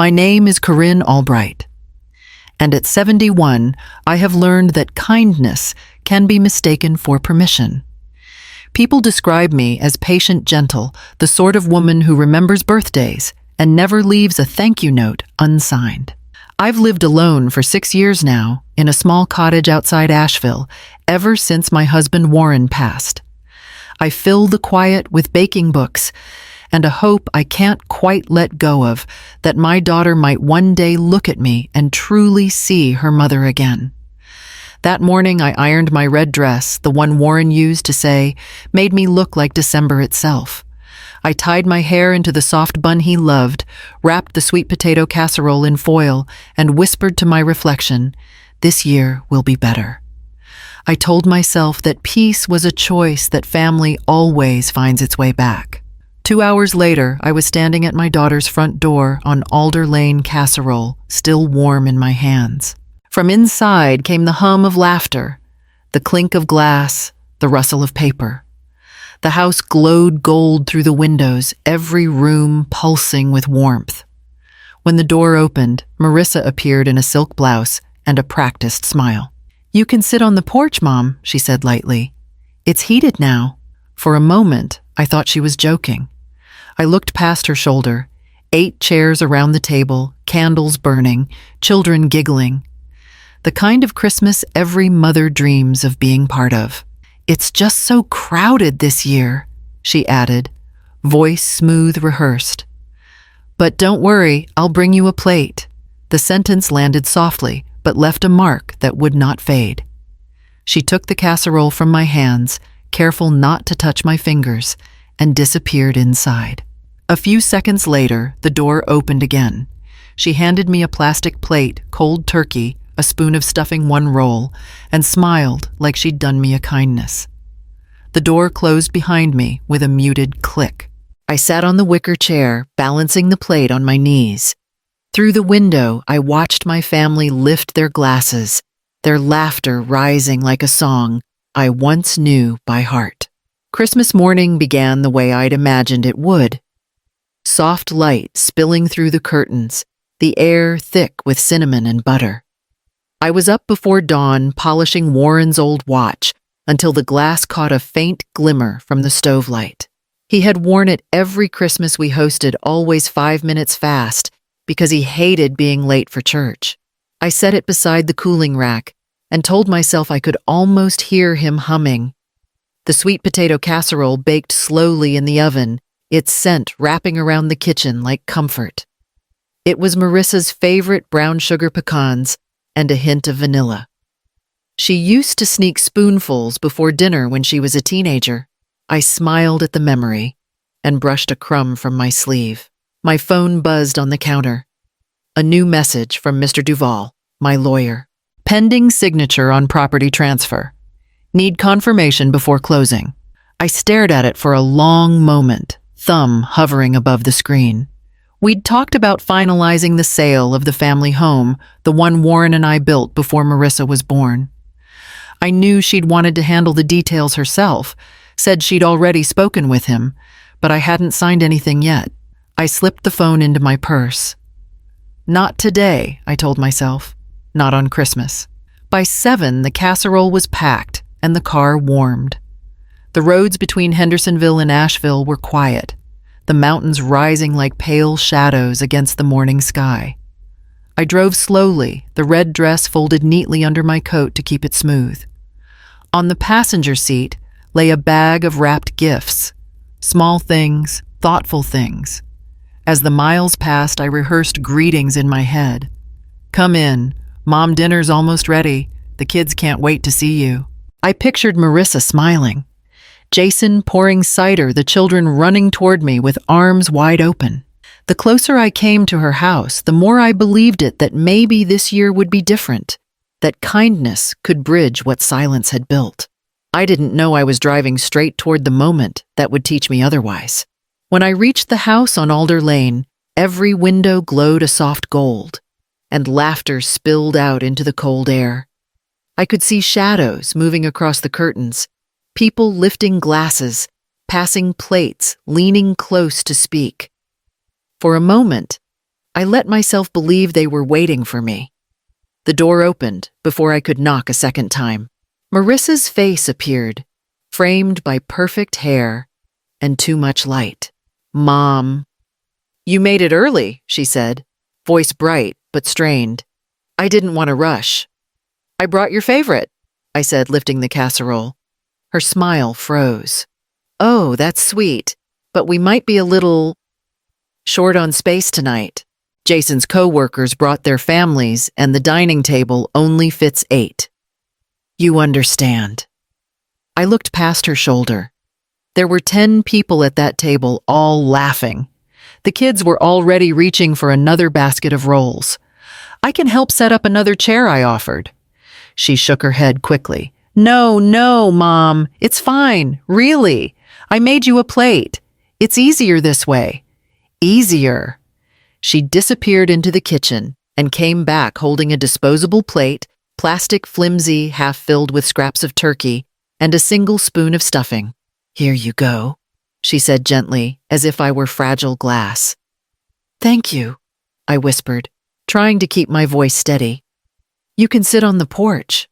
My name is Corinne Albright, and at 71, I have learned that kindness can be mistaken for permission. People describe me as patient gentle, the sort of woman who remembers birthdays and never leaves a thank you note unsigned. I've lived alone for 6 years now, in a small cottage outside Asheville, ever since my husband Warren passed. I fill the quiet with baking books and a hope I can't quite let go of, that my daughter might one day look at me and truly see her mother again. That morning I ironed my red dress, the one Warren used to say, made me look like December itself. I tied my hair into the soft bun he loved, wrapped the sweet potato casserole in foil, and whispered to my reflection, "This year will be better." I told myself that peace was a choice that family always finds its way back. 2 hours later, I was standing at my daughter's front door on Alder Lane casserole, still warm in my hands. From inside came the hum of laughter, the clink of glass, the rustle of paper. The house glowed gold through the windows, every room pulsing with warmth. When the door opened, Marissa appeared in a silk blouse and a practiced smile. "You can sit on the porch, Mom," she said lightly. "It's heated now." For a moment, I thought she was joking. I looked past her shoulder, 8 chairs around the table, candles burning, children giggling. The kind of Christmas every mother dreams of being part of. "It's just so crowded this year," she added, voice smooth rehearsed. "But don't worry, I'll bring you a plate." The sentence landed softly, but left a mark that would not fade. She took the casserole from my hands, careful not to touch my fingers, and disappeared inside. A few seconds later, the door opened again. She handed me a plastic plate, cold turkey, a spoon of stuffing, one roll, and smiled like she'd done me a kindness. The door closed behind me with a muted click. I sat on the wicker chair, balancing the plate on my knees. Through the window, I watched my family lift their glasses, their laughter rising like a song I once knew by heart. Christmas morning began the way I'd imagined it would. Soft light spilling through the curtains, the air thick with cinnamon and butter. I was up before dawn, polishing Warren's old watch, until the glass caught a faint glimmer from the stove light. He had worn it every Christmas we hosted, always 5 minutes fast, because he hated being late for church. I set it beside the cooling rack and told myself I could almost hear him humming. The sweet potato casserole baked slowly in the oven, its scent wrapping around the kitchen like comfort. It was Marissa's favorite brown sugar pecans and a hint of vanilla. She used to sneak spoonfuls before dinner when she was a teenager. I smiled at the memory and brushed a crumb from my sleeve. My phone buzzed on the counter. A new message from Mr. Duval, my lawyer. "Pending signature on property transfer. Need confirmation before closing." I stared at it for a long moment, thumb hovering above the screen. We'd talked about finalizing the sale of the family home, the one Warren and I built before Marissa was born. I knew she'd wanted to handle the details herself, said she'd already spoken with him, but I hadn't signed anything yet. I slipped the phone into my purse. Not today, I told myself. Not on Christmas. By 7, the casserole was packed and the car warmed. The roads between Hendersonville and Asheville were quiet, the mountains rising like pale shadows against the morning sky. I drove slowly, the red dress folded neatly under my coat to keep it smooth. On the passenger seat lay a bag of wrapped gifts, small things, thoughtful things. As the miles passed, I rehearsed greetings in my head. "Come in. Mom, dinner's almost ready. The kids can't wait to see you." I pictured Marissa smiling, Jason pouring cider, the children running toward me with arms wide open. The closer I came to her house, the more I believed it that maybe this year would be different, that kindness could bridge what silence had built. I didn't know I was driving straight toward the moment that would teach me otherwise. When I reached the house on Alder Lane, every window glowed a soft gold, and laughter spilled out into the cold air. I could see shadows moving across the curtains, people lifting glasses, passing plates, leaning close to speak. For a moment, I let myself believe they were waiting for me. The door opened before I could knock a second time. Marissa's face appeared, framed by perfect hair and too much light. "Mom." "You made it early," she said, voice bright but strained. I didn't want to rush. "I brought your favorite," I said, lifting the casserole. Her smile froze. "Oh, that's sweet, but we might be a little short on space tonight. Jason's co-workers brought their families and the dining table only fits 8. You understand." I looked past her shoulder. There were 10 people at that table, all laughing. The kids were already reaching for another basket of rolls. "I can help set up another chair," I offered. She shook her head quickly. No, Mom, it's fine, really. I made you a plate. It's easier this way." "Easier." She disappeared into the kitchen and came back holding a disposable plate, plastic flimsy, half filled with scraps of turkey, and a single spoon of stuffing. "Here you go," she said gently, as if I were fragile glass. "Thank you," I whispered, trying to keep my voice steady. "You can sit on the porch."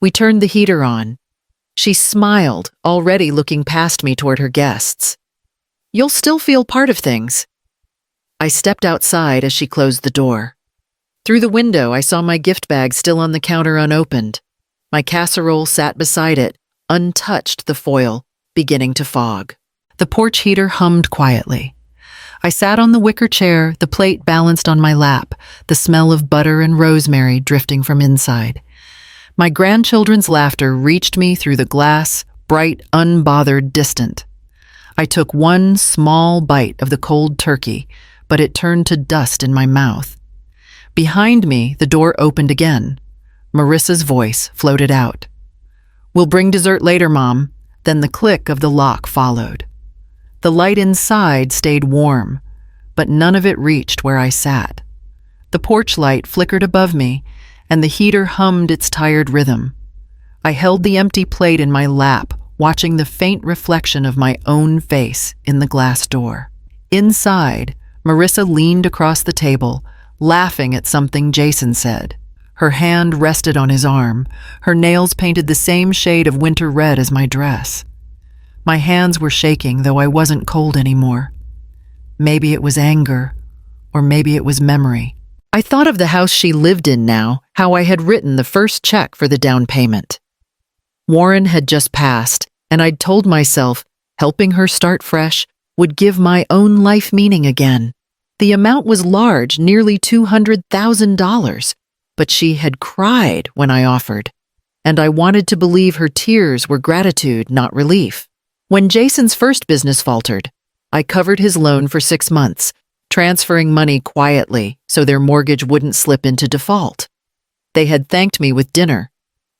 We turned the heater on. She smiled, already looking past me toward her guests. "You'll still feel part of things." I stepped outside as she closed the door. Through the window, I saw my gift bag still on the counter unopened. My casserole sat beside it, untouched the foil, beginning to fog. The porch heater hummed quietly. I sat on the wicker chair, the plate balanced on my lap, the smell of butter and rosemary drifting from inside. My grandchildren's laughter reached me through the glass, bright, unbothered, distant. I took one small bite of the cold turkey, but it turned to dust in my mouth. Behind me, the door opened again. Marissa's voice floated out. "We'll bring dessert later, Mom." Then the click of the lock followed. The light inside stayed warm, but none of it reached where I sat. The porch light flickered above me, and the heater hummed its tired rhythm. I held the empty plate in my lap, watching the faint reflection of my own face in the glass door. Inside, Marissa leaned across the table, laughing at something Jason said. Her hand rested on his arm, her nails painted the same shade of winter red as my dress. My hands were shaking, though I wasn't cold anymore. Maybe it was anger, or maybe it was memory. I thought of the house she lived in now, how I had written the first check for the down payment. Warren had just passed, and I'd told myself helping her start fresh would give my own life meaning again. The amount was large, nearly $200,000, but she had cried when I offered, and I wanted to believe her tears were gratitude, not relief. When Jason's first business faltered, I covered his loan for 6 months, transferring money quietly so their mortgage wouldn't slip into default. They had thanked me with dinner,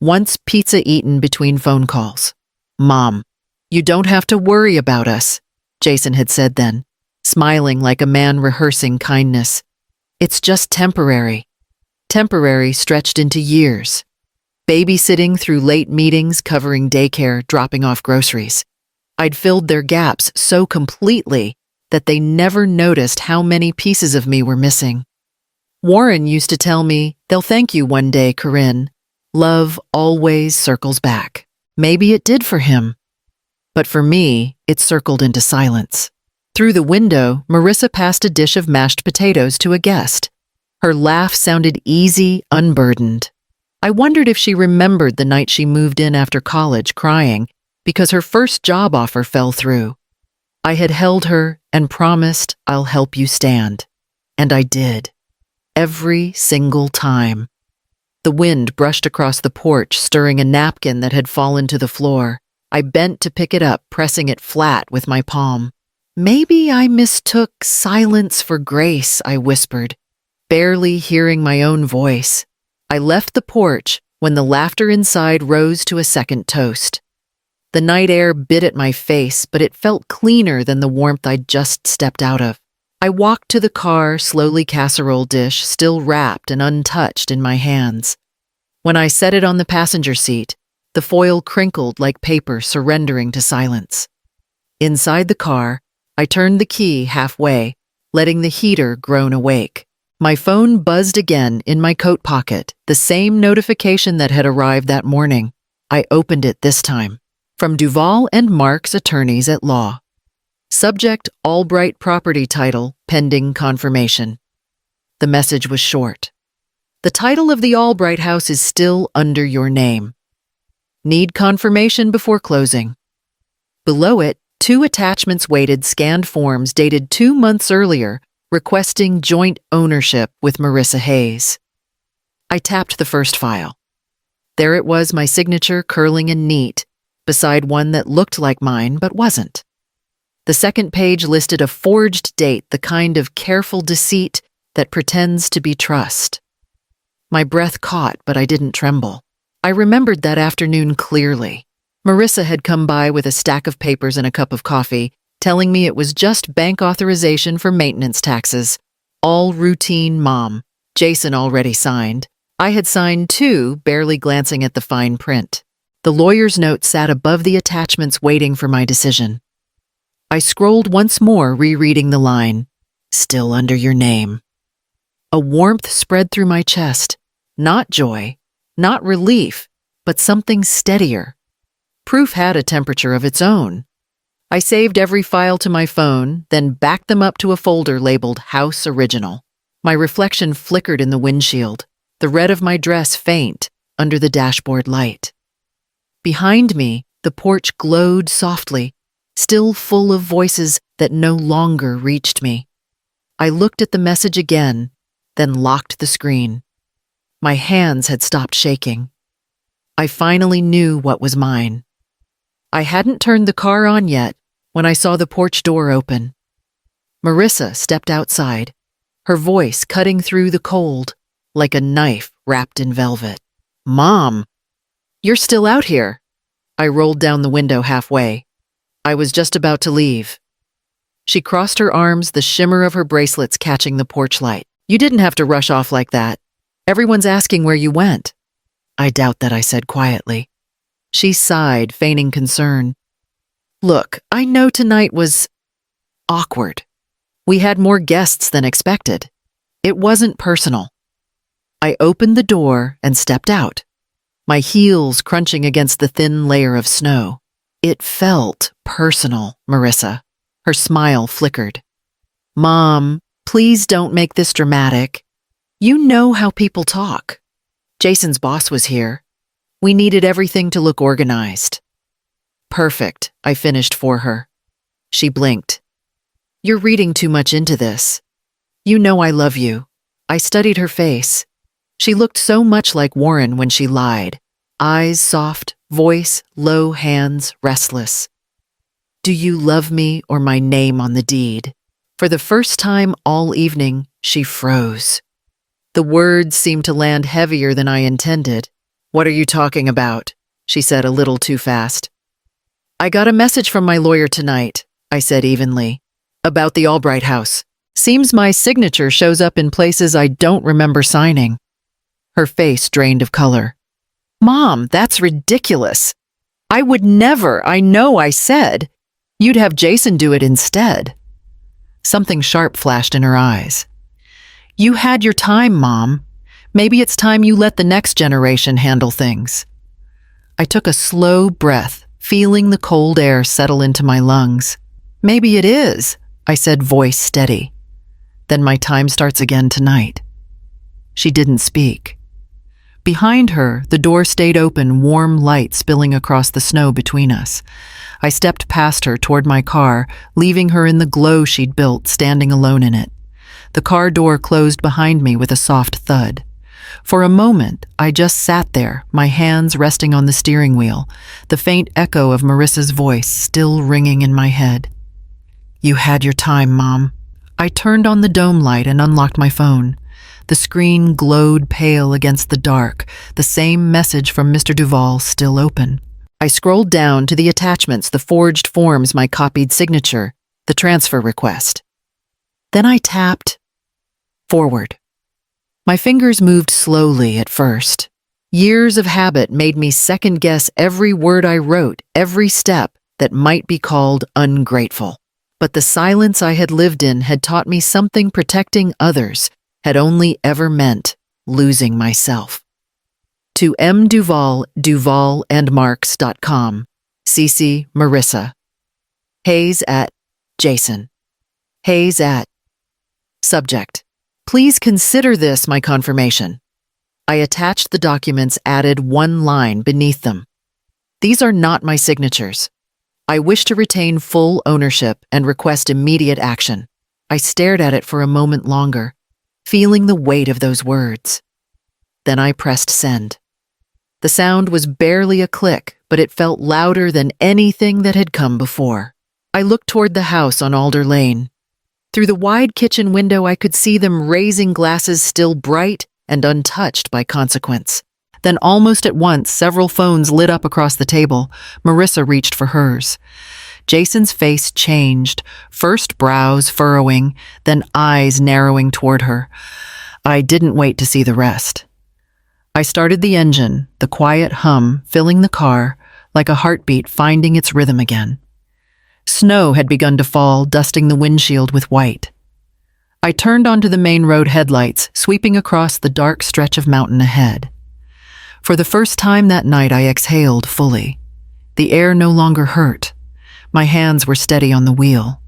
once pizza eaten between phone calls. "Mom, you don't have to worry about us," Jason had said then, smiling like a man rehearsing kindness. "It's just temporary." Temporary stretched into years. Babysitting through late meetings, covering daycare, dropping off groceries. I'd filled their gaps so completely that they never noticed how many pieces of me were missing. Warren used to tell me, "They'll thank you one day, Corinne. Love always circles back." Maybe it did for him. But for me, it circled into silence. Through the window, Marissa passed a dish of mashed potatoes to a guest. Her laugh sounded easy, unburdened. I wondered if she remembered the night she moved in after college crying because her first job offer fell through. I had held her and promised, "I'll help you stand." And I did. Every single time. The wind brushed across the porch, stirring a napkin that had fallen to the floor. I bent to pick it up, pressing it flat with my palm. "Maybe I mistook silence for grace," I whispered, barely hearing my own voice. I left the porch when the laughter inside rose to a second toast. The night air bit at my face, but it felt cleaner than the warmth I'd just stepped out of. I walked to the car, slowly casserole dish, still wrapped and untouched in my hands. When I set it on the passenger seat, the foil crinkled like paper surrendering to silence. Inside the car, I turned the key halfway, letting the heater groan awake. My phone buzzed again in my coat pocket, the same notification that had arrived that morning. I opened it this time. From Duval and Marks, attorneys at law. Subject: Albright property title, pending confirmation. The message was short. The title of the Albright house is still under your name. Need confirmation before closing. Below it, 2 attachments waited scanned forms dated 2 months earlier, requesting joint ownership with Marissa Hayes. I tapped the first file. There it was, my signature curling and neat, beside one that looked like mine but wasn't. The second page listed a forged date, the kind of careful deceit that pretends to be trust. My breath caught, but I didn't tremble. I remembered that afternoon clearly. Marissa had come by with a stack of papers and a cup of coffee, telling me it was just bank authorization for maintenance taxes. All routine, Mom. Jason already signed. I had signed too, barely glancing at the fine print. The lawyer's note sat above the attachments waiting for my decision. I scrolled once more, rereading the line, "Still under your name." A warmth spread through my chest. Not joy, not relief, but something steadier. Proof had a temperature of its own. I saved every file to my phone, then backed them up to a folder labeled House Original. My reflection flickered in the windshield, the red of my dress faint under the dashboard light. Behind me, the porch glowed softly, still full of voices that no longer reached me. I looked at the message again, then locked the screen. My hands had stopped shaking. I finally knew what was mine. I hadn't turned the car on yet when I saw the porch door open. Marissa stepped outside, her voice cutting through the cold like a knife wrapped in velvet. "Mom, you're still out here." I rolled down the window halfway. I was just about to leave. She crossed her arms, the shimmer of her bracelets catching the porch light. "You didn't have to rush off like that. Everyone's asking where you went." "I doubt that," I said quietly. She sighed, feigning concern. "Look, I know tonight was awkward. We had more guests than expected. It wasn't personal." I opened the door and stepped out, my heels crunching against the thin layer of snow. "It felt personal, Marissa." Her smile flickered. "Mom, please don't make this dramatic. You know how people talk. Jason's boss was here. We needed everything to look organized." "Perfect," I finished for her. She blinked. "You're reading too much into this. You know I love you." I studied her face. She looked so much like Warren when she lied. Eyes soft, voice low, hands restless. "Do you love me or my name on the deed?" For the first time all evening, she froze. The words seemed to land heavier than I intended. "What are you talking about?" she said a little too fast. "I got a message from my lawyer tonight," I said evenly, "about the Albright house. Seems my signature shows up in places I don't remember signing." Her face drained of color. "Mom, that's ridiculous. I would never, I know I said. You'd have Jason do it instead." Something sharp flashed in her eyes. "You had your time, Mom. Maybe it's time you let the next generation handle things." I took a slow breath, feeling the cold air settle into my lungs. "Maybe it is," I said, voice steady. "Then my time starts again tonight." She didn't speak. Behind her, the door stayed open, warm light spilling across the snow between us. I stepped past her toward my car, leaving her in the glow she'd built, standing alone in it. The car door closed behind me with a soft thud. For a moment, I just sat there, my hands resting on the steering wheel, the faint echo of Marissa's voice still ringing in my head. "You had your time, Mom." I turned on the dome light and unlocked my phone. The screen glowed pale against the dark, the same message from Mr. Duval still open. I scrolled down to the attachments, the forged forms, my copied signature, the transfer request. Then I tapped forward. My fingers moved slowly at first. Years of habit made me second-guess every word I wrote, every step that might be called ungrateful. But the silence I had lived in had taught me something protecting others had only ever meant losing myself. To M. Duval, duvalandmarks.com, CC Marissa. Hayes at Jason. Hayes at. Subject. Please consider this my confirmation. I attached the documents, added one line beneath them. These are not my signatures. I wish to retain full ownership and request immediate action. I stared at it for a moment longer, feeling the weight of those words. Then I pressed send. The sound was barely a click, but it felt louder than anything that had come before. I looked toward the house on Alder Lane. Through the wide kitchen window, I could see them raising glasses still bright and untouched by consequence. Then almost at once, several phones lit up across the table. Marissa reached for hers. Jason's face changed, first brows furrowing, then eyes narrowing toward her. I didn't wait to see the rest. I started the engine, the quiet hum filling the car, like a heartbeat finding its rhythm again. Snow had begun to fall, dusting the windshield with white. I turned onto the main road headlights, sweeping across the dark stretch of mountain ahead. For the first time that night, I exhaled fully. The air no longer hurt. My hands were steady on the wheel.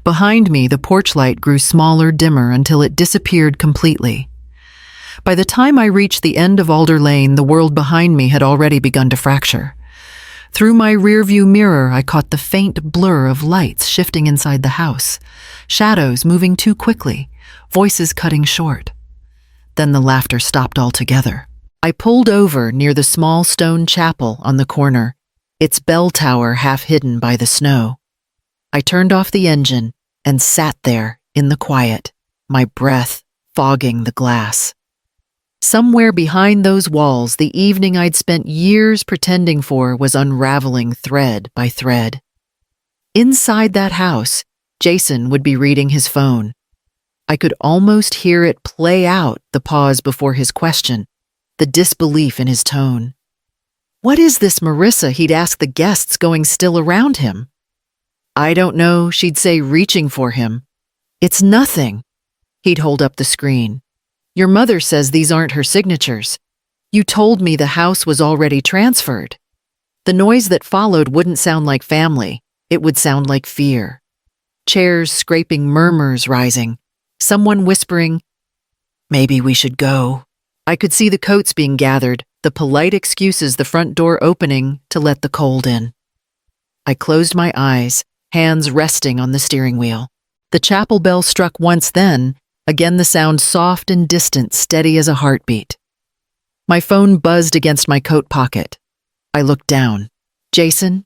Behind me, the porch light grew smaller, dimmer, until it disappeared completely. By the time I reached the end of Alder Lane, the world behind me had already begun to fracture. Through my rearview mirror, I caught the faint blur of lights shifting inside the house, shadows moving too quickly, voices cutting short. Then the laughter stopped altogether. I pulled over near the small stone chapel on the corner, its bell tower half hidden by the snow. I turned off the engine and sat there in the quiet, my breath fogging the glass. Somewhere behind those walls, the evening I'd spent years pretending for was unraveling thread by thread. Inside that house, Jason would be reading his phone. I could almost hear it play out, the pause before his question, the disbelief in his tone. What is this Marissa, he'd ask the guests going still around him? I don't know, she'd say, reaching for him. It's nothing. He'd hold up the screen. Your mother says these aren't her signatures. You told me the house was already transferred. The noise that followed wouldn't sound like family. It would sound like fear. Chairs scraping, murmurs rising. Someone whispering, maybe we should go. I could see the coats being gathered, the polite excuses, the front door opening to let the cold in. I closed my eyes, hands resting on the steering wheel. The chapel bell struck once, then, again the sound soft and distant, steady as a heartbeat. My phone buzzed against my coat pocket. I looked down. Jason?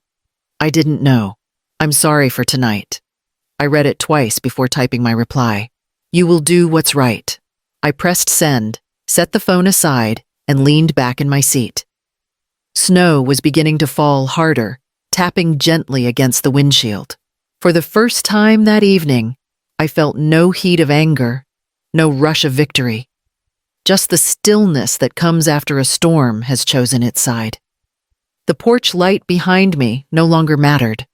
I didn't know. I'm sorry for tonight. I read it twice before typing my reply. You will do what's right. I pressed send, set the phone aside, and leaned back in my seat. Snow was beginning to fall harder, tapping gently against the windshield. For the first time that evening, I felt no heat of anger, no rush of victory. Just the stillness that comes after a storm has chosen its side. The porch light behind me no longer mattered.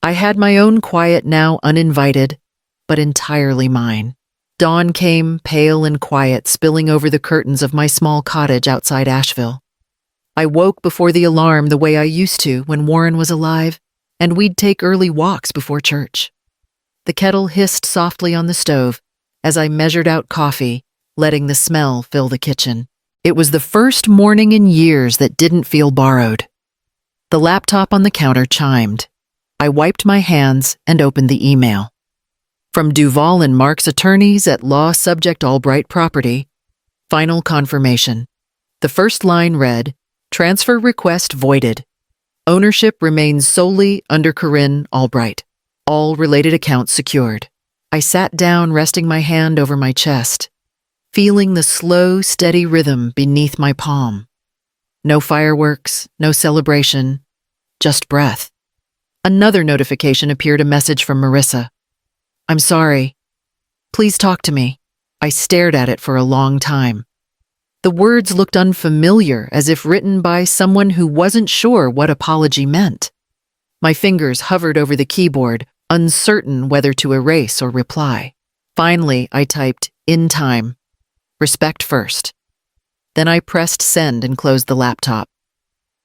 I had my own quiet now, uninvited, but entirely mine. Dawn came, pale and quiet, spilling over the curtains of my small cottage outside Asheville. I woke before the alarm the way I used to when Warren was alive, and we'd take early walks before church. The kettle hissed softly on the stove as I measured out coffee, letting the smell fill the kitchen. It was the first morning in years that didn't feel borrowed. The laptop on the counter chimed. I wiped my hands and opened the email. From Duval and Marks attorneys at Law Subject Albright Property. Final confirmation. The first line read, transfer request voided. Ownership remains solely under Corinne Albright. All related accounts secured. I sat down, resting my hand over my chest, feeling the slow, steady rhythm beneath my palm. No fireworks, no celebration, just breath. Another notification appeared, a message from Marissa. I'm sorry. Please talk to me. I stared at it for a long time. The words looked unfamiliar, as if written by someone who wasn't sure what apology meant. My fingers hovered over the keyboard, uncertain whether to erase or reply. Finally, I typed, "In time. Respect first." Then I pressed send and closed the laptop.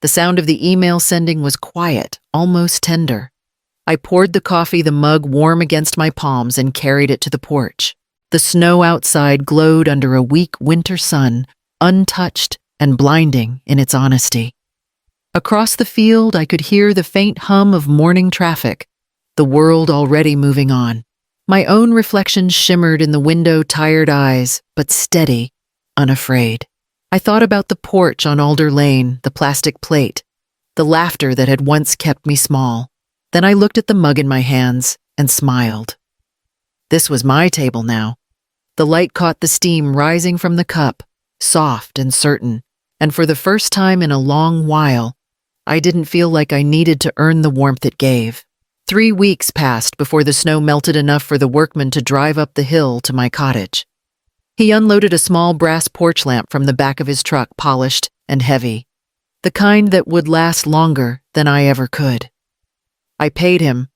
The sound of the email sending was quiet, almost tender. I poured the coffee, the mug warm against my palms, and carried it to the porch. The snow outside glowed under a weak winter sun, untouched and blinding in its honesty. Across the field, I could hear the faint hum of morning traffic, the world already moving on. My own reflection shimmered in the window, tired eyes, but steady, unafraid. I thought about the porch on Alder Lane, the plastic plate, the laughter that had once kept me small. Then I looked at the mug in my hands and smiled. This was my table now. The light caught the steam rising from the cup, soft and certain, and for the first time in a long while, I didn't feel like I needed to earn the warmth it gave. 3 weeks passed before the snow melted enough for the workman to drive up the hill to my cottage. He unloaded a small brass porch lamp from the back of his truck, polished and heavy, the kind that would last longer than I ever could. I paid him,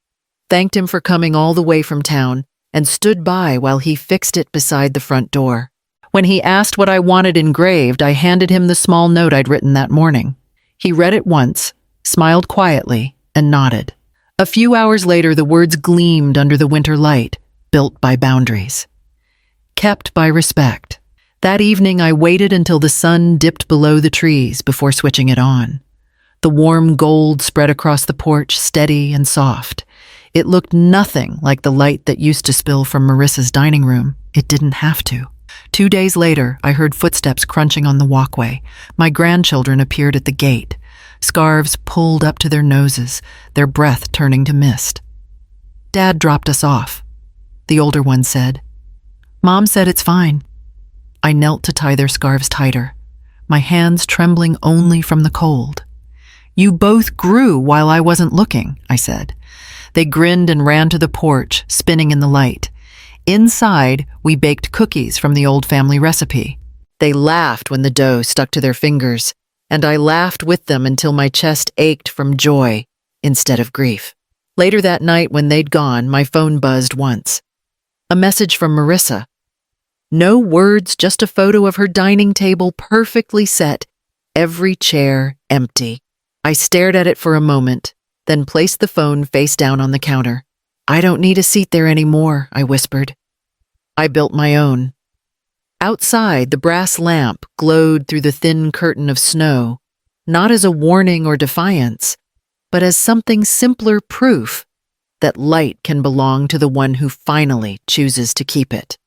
thanked him for coming all the way from town, and stood by while he fixed it beside the front door. When he asked what I wanted engraved, I handed him the small note I'd written that morning. He read it once, smiled quietly, and nodded. A few hours later, the words gleamed under the winter light, built by boundaries. Kept by respect. That evening, I waited until the sun dipped below the trees before switching it on. The warm gold spread across the porch, steady and soft. It looked nothing like the light that used to spill from Marissa's dining room. It didn't have to. 2 days later, I heard footsteps crunching on the walkway. My grandchildren appeared at the gate, scarves pulled up to their noses, their breath turning to mist. "Dad dropped us off," the older one said. "Mom said it's fine." I knelt to tie their scarves tighter, my hands trembling only from the cold. "You both grew while I wasn't looking," I said. They grinned and ran to the porch, spinning in the light. Inside, we baked cookies from the old family recipe. They laughed when the dough stuck to their fingers, and I laughed with them until my chest ached from joy instead of grief. Later that night, when they'd gone, my phone buzzed once. A message from Marissa. No words, just a photo of her dining table perfectly set, every chair empty. I stared at it for a moment, then placed the phone face down on the counter. "I don't need a seat there anymore," I whispered. I built my own. Outside, the brass lamp glowed through the thin curtain of snow, not as a warning or defiance, but as something simpler proof that light can belong to the one who finally chooses to keep it.